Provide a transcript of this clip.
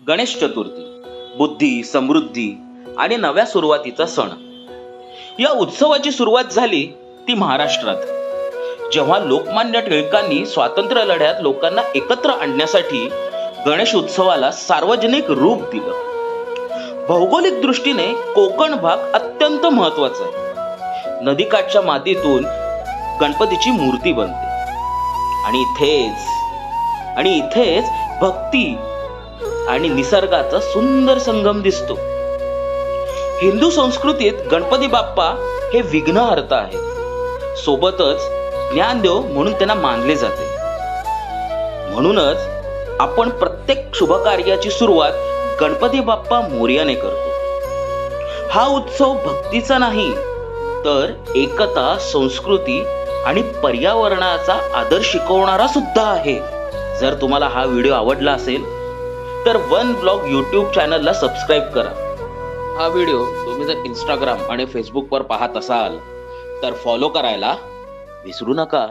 गणेश चतुर्थी बुद्धी, समृद्धी आणि नव्या सुरुवातीचा सण. या उत्सवाची सुरुवात झाली ती महाराष्ट्रात, जेव्हा लोकमान्य टिळकांनी स्वातंत्र्य लढ्यात लोकांना एकत्र आणण्यासाठी गणेश उत्सवाला सार्वजनिक रूप दिलं. भौगोलिक दृष्टीने कोकण भाग अत्यंत महत्वाचा आहे. नदीकाठच्या मातीतून गणपतीची मूर्ती बनते आणि इथेच भक्ती आणि निसर्गाचा सुंदर संगम दिसतो. हिंदू संस्कृतीत गणपती बाप्पा हे विघ्नहर्ता आहेत, सोबतच ज्ञानदेव म्हणून त्यांना मानले जाते. म्हणूनच आपण प्रत्येक शुभकार्याची सुरुवात गणपती बाप्पा मोरयाने करतो. हा उत्सव भक्तीचा नाही तर एकता, संस्कृती आणि पर्यावरणाचा आदर शिकवणारा सुद्धा आहे. जर तुम्हाला हा व्हिडिओ आवडला असेल तर वन ब्लॉग यूट्यूब चॅनलला सबस्क्राईब करा. हा व्हिडिओ तुम्ही जर इंस्टाग्राम आणि फेसबुकवर पाहत असाल तर फॉलो करायला विसरू नका.